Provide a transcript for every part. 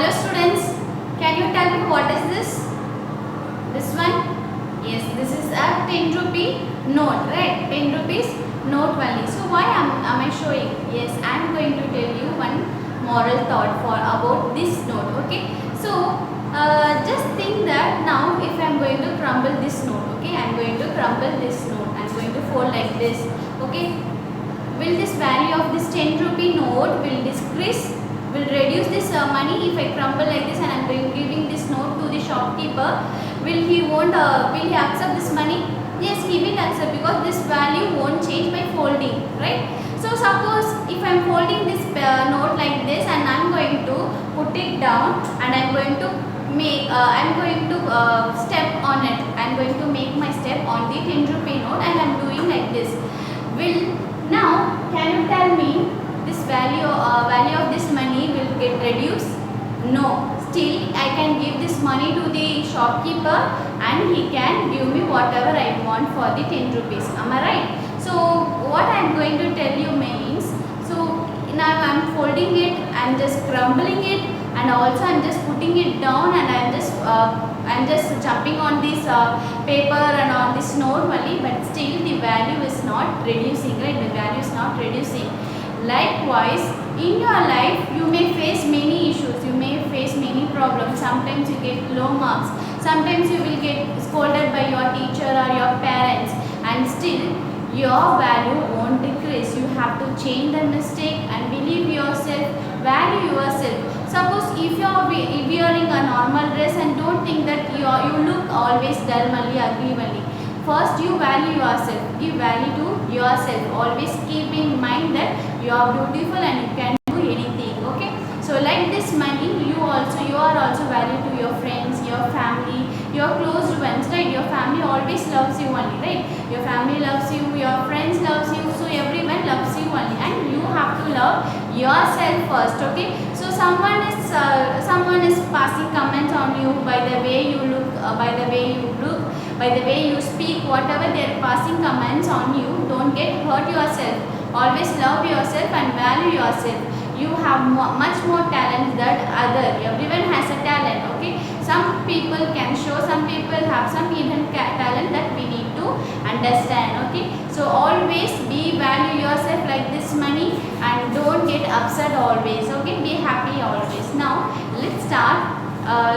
Hello students, can you tell me what is this? This one? Yes, this is a 10 rupee note, right? 10 rupees note only. So why am I showing? Yes, I am going to tell you one moral thought for about this note, okay? So just think that now if I am going to crumble this note, okay? I am going to crumble this note. I am going to fold like this, okay? Will this value of this 10 rupee note will decrease? Will reduce this money if I crumble like this and I am giving this note to the shopkeeper? Will he accept this money? Yes, he will accept because this value won't change by folding, right? So suppose if I am folding this note like this and I am going to put it down and I am going to step on it. I am going to make my step on the 10 rupee note and I am doing like this. Now can you tell me this value of this money will get reduced? No. Still I can give this money to the shopkeeper and he can give me whatever I want for the 10 rupees. Am I right? So what I am going to tell you means, so now I am folding it, I am just crumbling it, and also I am just putting it down, and I am just jumping on this paper and on this note only, but still the value is not reducing, right? The value is not reducing. Likewise, in your life you may face many issues, you may face many problems. Sometimes you get low marks, sometimes you will get scolded by your teacher or your parents, and still your value won't decrease. You have to change the mistake and believe yourself, value yourself. Suppose if you are wearing a normal dress and don't think that you look always dull only, ugly only. First you value yourself, give value to yourself. Always keep in mind that you are beautiful and you can do anything, okay? So like this money, you are also valued to your friends, your family, your close ones, right? Your family always loves you only, right? Your family loves you, your friends loves you, so everyone loves you only, and you have to love yourself first, okay? So someone is passing comments on you by the way you look, by the way you speak, whatever they are passing comments on you, don't get hurt yourself. Always love yourself and value yourself. You have much more talent than other. Everyone has a talent, okay? Some people can show, some people have some hidden talent that we need to understand, okay? So always value yourself like this money and don't get upset always, okay? Be happy always. Now let's start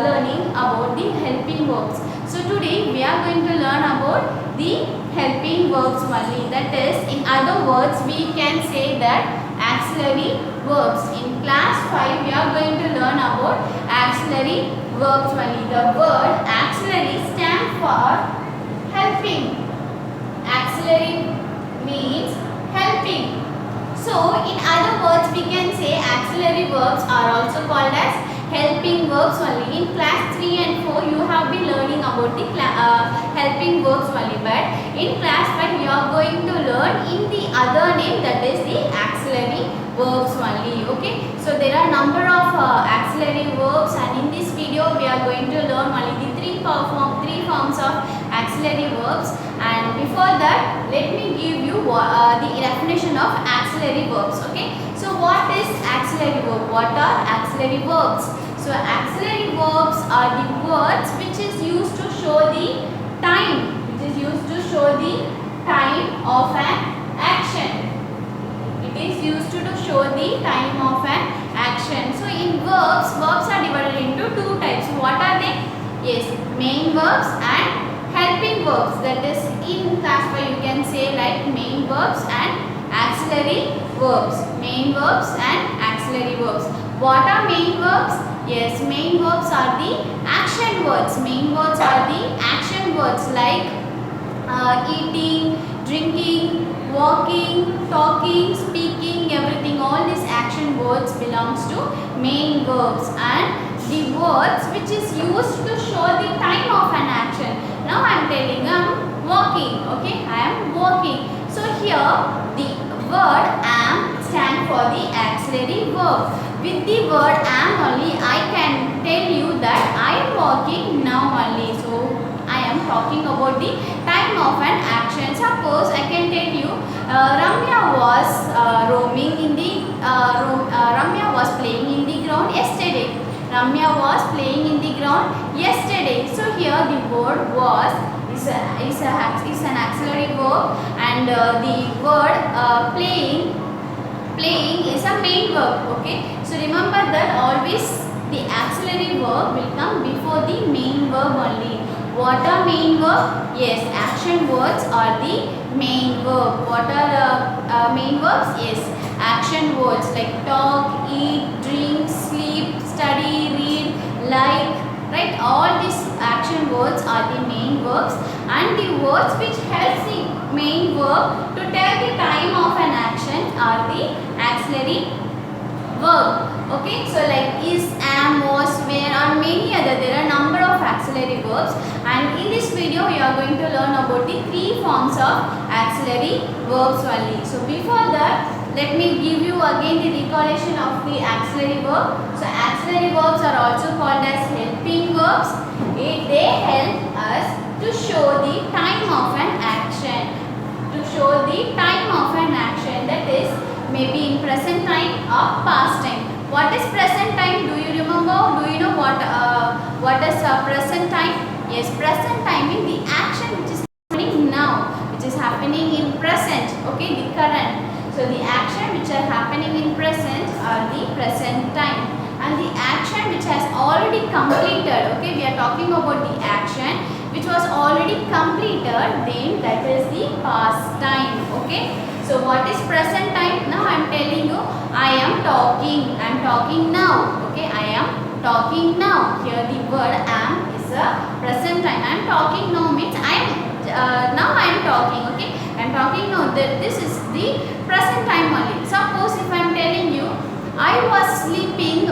learning about the helping verbs. So today we are going to learn about the helping verbs only. That is, in other words, we can say that auxiliary verbs. In class 5 we are going to learn about auxiliary verbs only. The word auxiliary stands for helping. Auxiliary means helping. So in other words we can say auxiliary verbs are also called as helping verbs only. In class 3 and 4 you have been learning about the helping verbs only, but in class 5 you are going to learn in the other name, that is the auxiliary verbs only, okay? So there are number of auxiliary verbs, and in this video we are going to learn only the three forms of auxiliary verbs. And before that, let me give you the definition of auxiliary verbs, okay? So what is auxiliary verb? What are auxiliary verbs? So auxiliary verbs are the words which is used to show the time, of an action. It is used to show the time of an action. So in verbs are divided into two types. What are they? Yes, main verbs and helping verbs. That is, in class 5 you can say like main verbs and auxiliary verbs. Main verbs and auxiliary verbs. What are main verbs? Yes, main verbs are the action words. Main words are the action words like eating, drinking, walking, talking, speaking, everything. All these action words belongs to main verbs, and the words which is used to show the time of an action. Now I am telling I am walking, okay? I am walking. So here the word am stand for the auxiliary verb. With the word am only I can tell you that I am walking now only. So I am talking about the time of an action. Suppose I can tell you Ramya was Ramya was playing in the ground yesterday. Ramya was playing in the ground yesterday. So here the word was is an auxiliary verb, and the word playing is a main verb. Okay, so remember that always the auxiliary verb will come before the main verb only. What are main verb? Yes, action words are the main verb. What are main verbs? Yes, action words like talk, eat, drink, sleep, study, read, like, right? All these action words are the main verbs, and the words which helps the main verb to tell the time of an action are the auxiliary verb. Okay, so like is, am, was, where, and many other. There are number of auxiliary verbs, and in this video you are going to learn about the 3 forms of auxiliary verbs only. So before that, let me give you again the recollection of the auxiliary verb. So auxiliary verbs are also called as helping verbs. They help us to show the time of an action. To show the time of an action, that is maybe in present time or past time. What is present time? Do you remember? Do you know what is present time? Yes, present time means the action which is happening now, which is happening in present. Okay, the current. So the action which are happening in present are the present time, and the action which has already completed. Okay, we are talking about the action which was already completed, then that is the past time. Okay, so what is present time? Now I am telling you, I am talking. I am talking now. Okay, I am talking now. Here the word am is a present time. I am talking now means I am now I am talking. Okay, I am talking now. This is the present time only. Suppose if I am telling you, I was sleeping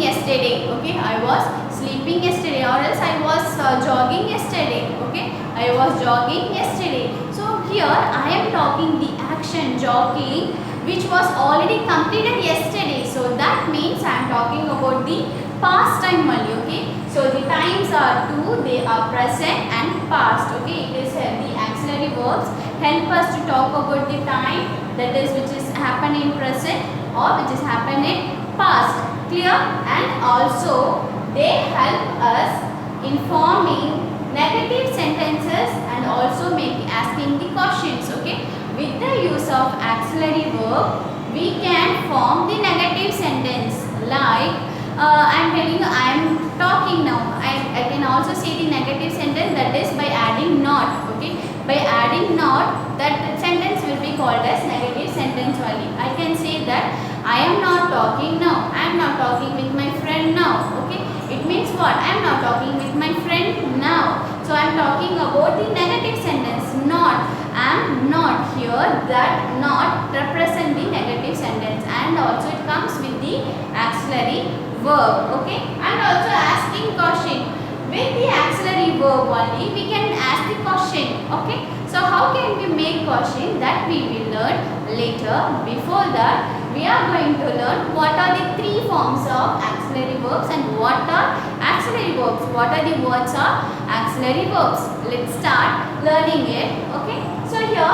yesterday. Okay, I was sleeping yesterday, or else I was jogging yesterday. Okay, I was jogging yesterday. So here I am talking the action jogging which was already completed yesterday. So that means I am talking about the past time only. Okay, so the times are 2, they are present and past. Okay, it is the auxiliary verbs help us to talk about the time, that is which is happen in present or which is happen in past. Clear? And also they help us in forming negative sentences and also maybe asking the questions. Okay, with the use of auxiliary verb we can form the negative sentence, like I am telling you I am talking now. I can also say the negative sentence, that is by adding not. Okay, by adding not, that sentence will be called as negative sentence only. I can say that I am not talking now. I am not talking with my friend now. Okay, it means what? I am not talking with my friend now. So I am talking about the negative sentence, not. I am not here. That not represent the negative sentence, and also it comes with the auxiliary verb. Okay, and also asking question. With the auxiliary verb only we can ask the question. Okay, so how can we make question? That we will learn later. Before that, we are going to learn what are the 3 forms of auxiliary verbs and what are auxiliary verbs. What are the words of auxiliary verbs? Let's start learning it. Okay, so here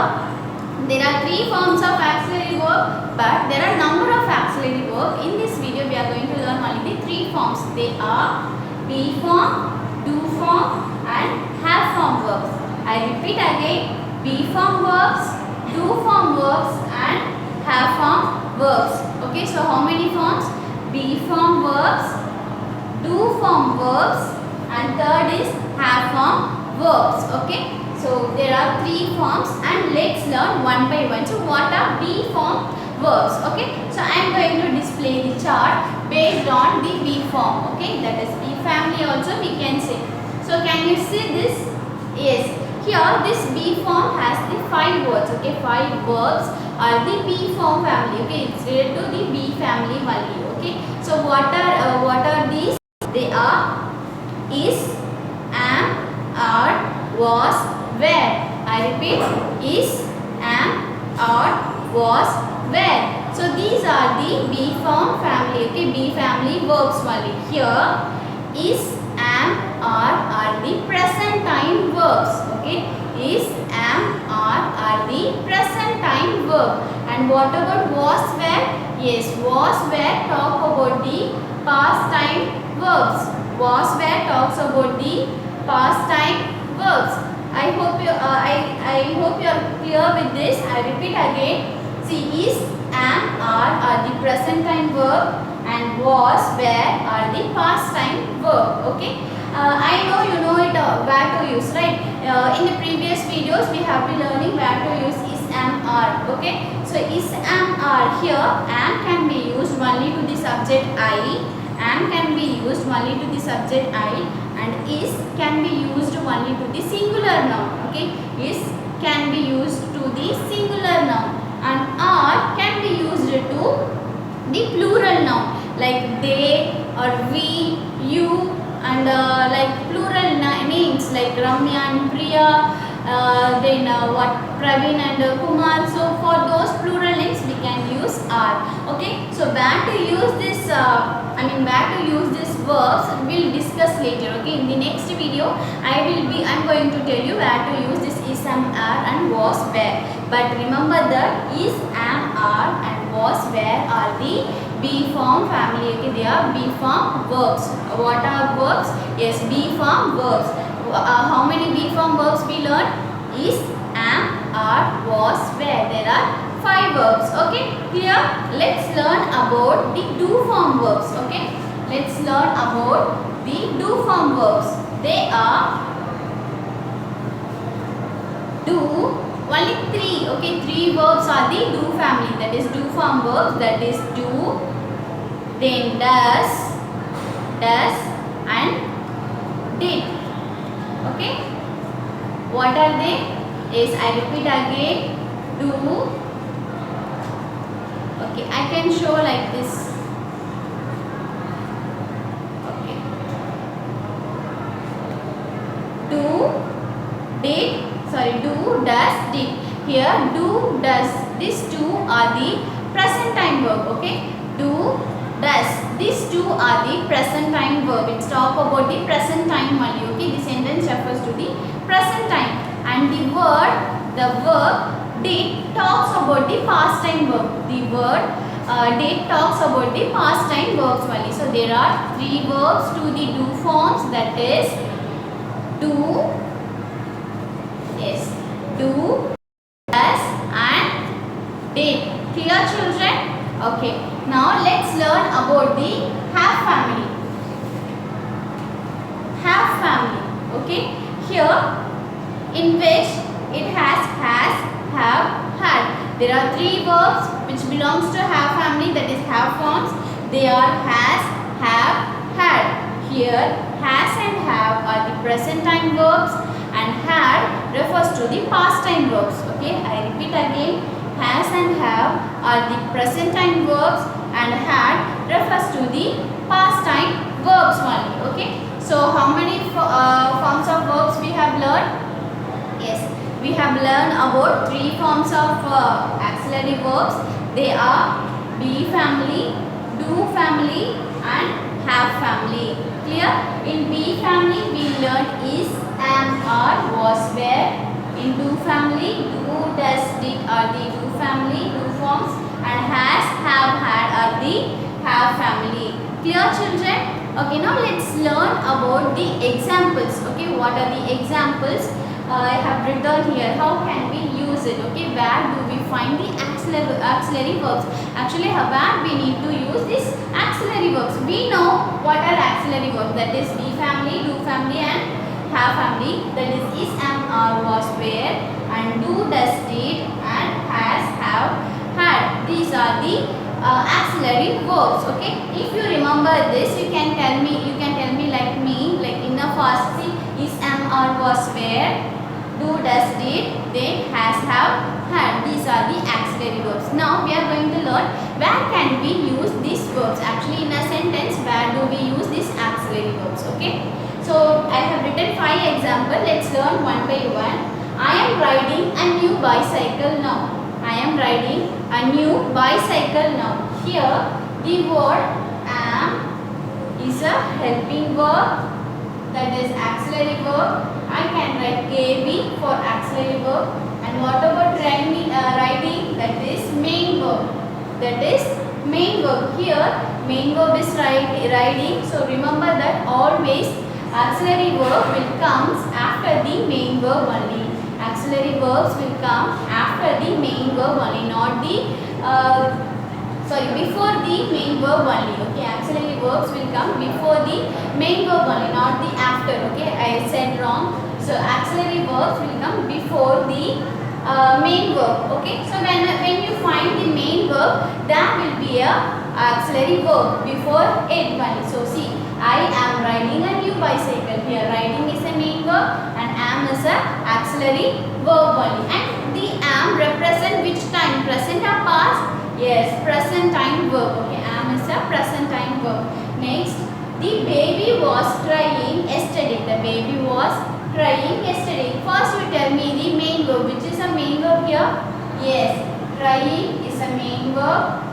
there are 3 forms of auxiliary verb, but there are number of auxiliary verb. In this video we are going to learn only the 3 forms. They are be form, do form and have form verbs. I repeat again, be form verbs, do form verbs and have form verbs. Okay, so how many forms? Be form verbs, do form verbs and third is have form verbs. Okay, so there are 3 forms and let's learn one by one. So what are be form verbs? Okay, so I am going to display the chart based on the be form. Okay, that is be family also we can say. So can you see this? Yes, here this be form has the 5 words. Okay, 5 verbs are the be form family. Okay, it's related to the be family only. Okay, so what are these? They are is, am, are, was, were. I repeat, is, am, are, was, were. So these are the be form family. Okay, be family verbs only. Here is, am, are the present time verbs. Okay, is, am, are the present time verb. And what about was, were? Yes, was, were talk about the past time verbs. Was were talks about the past time verbs. I hope you are clear with this. I repeat again. See, is, am, are the present time verb, and was, were are the past time verb. Okay. I know you know it where to use, right? In the previous videos we have been learning where to use is, am, are. Okay. So is, am, are. Here am can be used only to the subject I. Am can be used only to the subject I, and is can be used only to the singular noun. Okay. Is can be used to the singular noun, and are can be used to the plural noun like they or we, you, and like plural names like Ramya and Priya, then what Praveen and Kumar. So for those plural names we can use are. Okay. So where to use this? Where to use these verbs we'll discuss later. Okay. In the next video I'm going to tell you where to use this is, am, are, and was, were. But remember that is, am, are, and was, were are the B form family. Okay, they are B form verbs. What are verbs? Yes, B form verbs. How many B form verbs we learned? Is, am, are, was, were. There are 5 verbs. Okay, here let's learn about the do form verbs. Okay, let's learn about the do form verbs. They are do. Only 3. Okay, 3 verbs are the do family. That is do form verbs. That is do, then does, and did. Okay. What are they? Yes, I repeat again. Do. Okay, I can show like this. Okay. Do, did. Sorry, do, does, did. Here do, does. These two are the present time verb. Okay. Do, does. These two are the present time verb. It's talk about the present time only. Okay. The sentence refers to the present time. And the verb did talks about the past time verb. The word did talks about the past time verbs only. So there are 3 verbs to the do forms. That is do, yes, do, does, and did. Clear, children? Okay. Now let's learn about the have family. Have family. Okay. Here, in which it has, have, had. There are 3 verbs which belongs to have family. That is have forms. They are has, have, had. Here, has and have are the present time verbs, and had refers to the past time verbs. Okay, I repeat again. Has and have are the present time verbs, and had refers to the past time verbs only. Okay. So how many forms of verbs we have learned? Yes, we have learned about 3 forms of auxiliary verbs. They are be family, do family, and have family. Clear? In be family we learned is, am, are, was, were. In do family, do, does, did are the do family, do forms, and has, have, had are the have family. Clear, children? Okay, now let's learn about the examples. Okay, what are the examples? I have written here. How can we use it? Okay, where do we find the auxiliary verbs? Actually, where we need to use this auxiliary verbs. We know what are auxiliary verbs. That is be family, do family, and have family. That is, am, are, was, were, and do, does, did, and has, have, had. These are the auxiliary verbs. Okay. If you remember this, you can tell me like me, like in a fast. See, is, am, are, was, were, do, does, did, then has, have, had. These are the auxiliary verbs. Now we are going to learn where can we use these verbs. Actually, in a sentence, where do we use these auxiliary verbs? Okay. So I have written 5 examples. Let's learn one by one. I am riding a new bicycle now. I am riding a new bicycle now. Here the word am is a helping verb, that is auxiliary verb. I can write AB for auxiliary verb. And what about riding? That is main verb. That is main verb. Here main verb is riding. So remember that always auxiliary verb will comes after the main verb only. Auxiliary verbs will come after the main verb only, not the before the main verb only. Okay, auxiliary verbs will come before the main verb only, not the after. Okay, I said wrong. So auxiliary verbs will come before the main verb. Okay, so when you find the main verb, there will be a auxiliary verb before it only. So see, I am riding a new bicycle. Here riding is a main verb and am is a auxiliary verb only. And the am represent which time? Present or past? Yes, present time verb. Okay, am is a present time verb. Next, the baby was crying yesterday. The baby was crying yesterday. First you tell me the main verb. Which is a main verb here? Yes, crying is a main verb.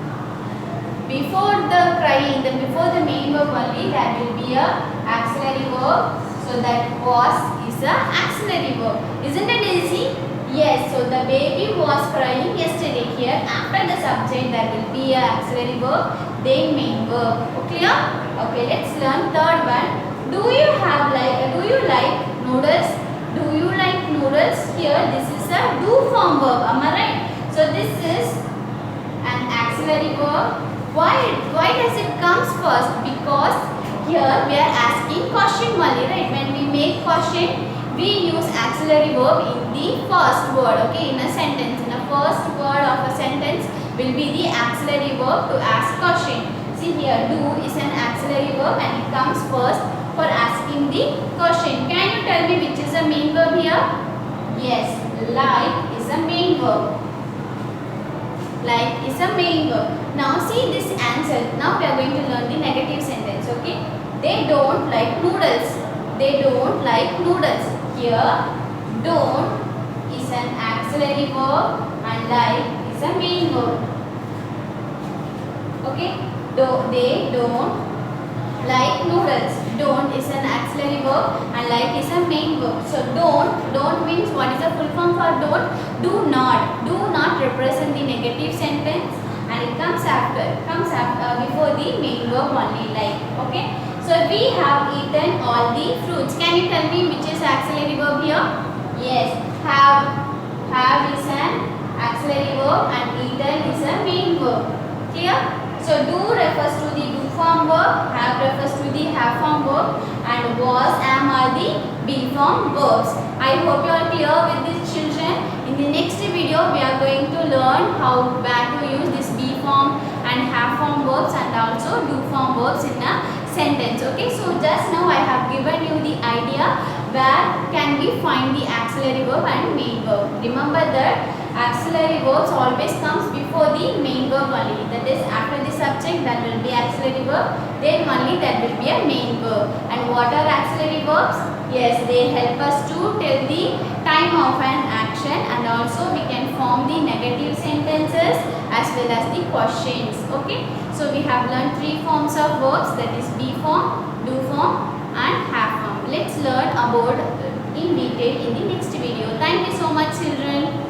Before the crying, before the main verb only, there will be a auxiliary verb. So that was is a auxiliary verb. Isn't it easy? Yes. So the baby was crying yesterday. Here after the subject there will be a auxiliary verb, then main verb. Clear? Okay. Let's learn third one. Do you like noodles? Do you like noodles? Here this is a do form verb. Am I right? So this is an auxiliary verb. Why does it comes first? Because here we are asking question only, right? When we make question, we use auxiliary verb in the first word. Okay, in a sentence, in the first word of a sentence will be the auxiliary verb to ask question. See here, do is an auxiliary verb and it comes first for asking the question. Can you tell me which is the main verb here? Yes, like is a main verb. Like is a main verb. Now see this answer. Now we are going to learn the negative sentence. Okay. They don't like noodles. They don't like noodles. Here don't is an auxiliary verb and like is a main verb. Okay. They don't like noodles. Don't is an auxiliary verb and like is a main verb. So don't means what is the full form for don't? Do not represent the negative sentence and it comes before the main verb only, like. Okay. So we have eaten all the fruits. Can you tell me which is auxiliary verb here? Yes, have is an auxiliary verb and eaten is a main verb. Clear? So do refers to the do form verb, have refers to the have form verb and was, am are the be form verbs. I hope you are clear with this, children. In the next video we are going to learn where to use this be form and have form verbs and also do form verbs in a sentence. Okay, so just now I have given you the idea where can we find the auxiliary verb and main verb. Remember that auxiliary verbs always comes before the main verb only. That is, after the subject that will be auxiliary verb, then only that will be a main verb. And what are auxiliary verbs? Yes, they help us to tell the time of an action and also we can form the negative sentences as well as the questions. Okay, so we have learned three forms of verbs, that is be form, do form and have form. Let's learn about in detail in the next video. Thank you so much, children.